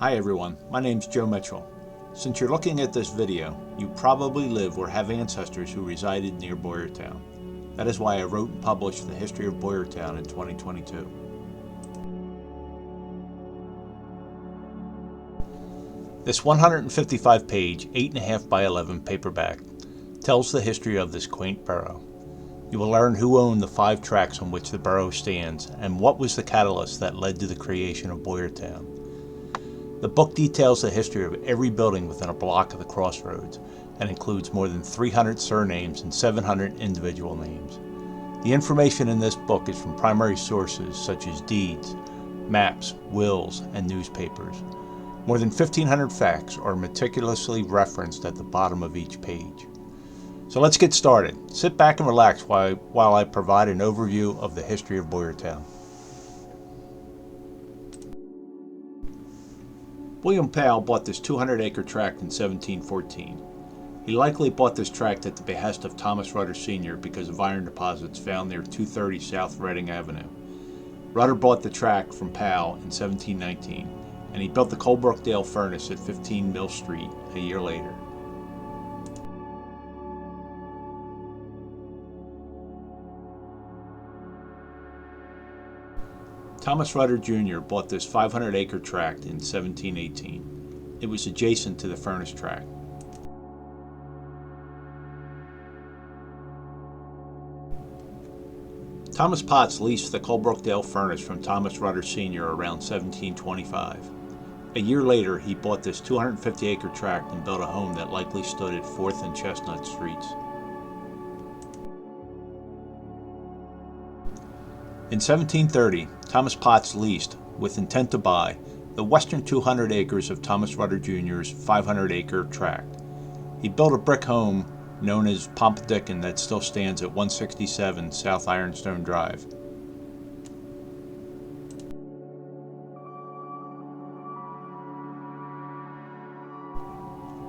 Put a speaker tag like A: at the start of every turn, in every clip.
A: Hi everyone, my name's Joe Mitchell. Since you're looking at this video, you probably live or have ancestors who resided near Boyertown. That is why I wrote and published the History of Boyertown in 2022. This 155-page, 8.5 by 11 paperback tells the history of this quaint borough. You will learn who owned the 5 tracts on which the borough stands and what was the catalyst that led to the creation of Boyertown. The book details the history of every building within a block of the crossroads and includes more than 300 surnames and 700 individual names. The information in this book is from primary sources such as deeds, maps, wills, and newspapers. More than 1,500 facts are meticulously referenced at the bottom of each page. So let's get started. Sit back and relax while I provide an overview of the history of Boyertown. William Powell bought this 200-acre tract in 1714. He likely bought this tract at the behest of Thomas Rudder Sr. because of iron deposits found near 230 South Reading Avenue. Rudder bought the tract from Powell in 1719, and he built the Colebrookdale Furnace at 15 Mill Street a year later. Thomas Rudder Jr. bought this 500-acre tract in 1718. It was adjacent to the furnace tract. Thomas Potts leased the Colebrookdale Furnace from Thomas Rudder Sr. around 1725. A year later, he bought this 250-acre tract and built a home that likely stood at 4th and Chestnut Streets. In 1730, Thomas Potts leased, with intent to buy, the western 200 acres of Thomas Rudder Jr.'s 500-acre tract. He built a brick home known as Pompadickon that still stands at 167 South Ironstone Drive.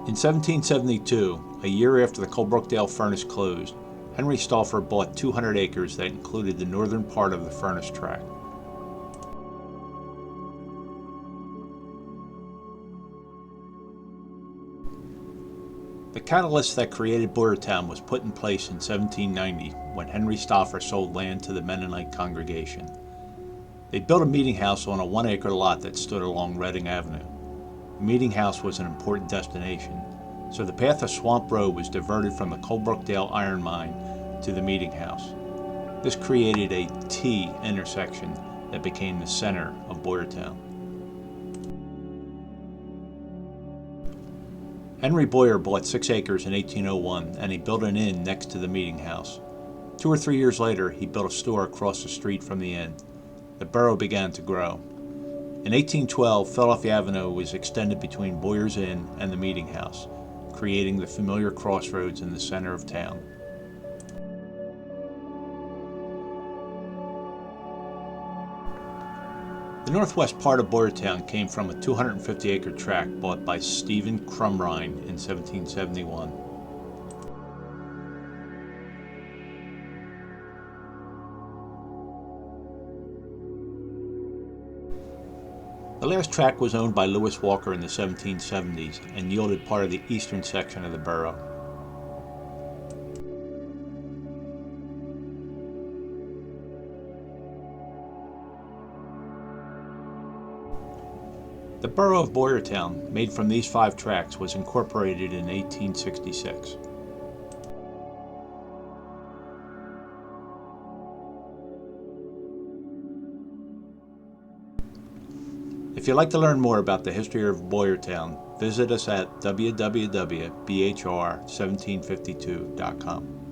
A: In 1772, a year after the Colebrookdale Furnace closed, Henry Stauffer bought 200 acres that included the northern part of the furnace tract. The catalyst that created Boyertown was put in place in 1790 when Henry Stauffer sold land to the Mennonite congregation. They built a meeting house on a 1-acre lot that stood along Reading Avenue. The meeting house was an important destination, so the path of Swamp Road was diverted from the Colebrookdale iron mine to the meeting house. This created a T intersection that became the center of Boyertown. Henry Boyer bought 6 acres in 1801 and he built an inn next to the meeting house. 2 or 3 years later, he built a store across the street from the inn. The borough began to grow. In 1812, Philadelphia Avenue was extended between Boyer's Inn and the meeting house, creating the familiar crossroads in the center of town. The northwest part of Boyertown came from a 250-acre tract bought by Stephen Crumrine in 1771. The last tract was owned by Lewis Walker in the 1770s and yielded part of the eastern section of the borough. The borough of Boyertown, made from these 5 tracts, was incorporated in 1866. If you'd like to learn more about the history of Boyertown, visit us at www.bhr1752.com.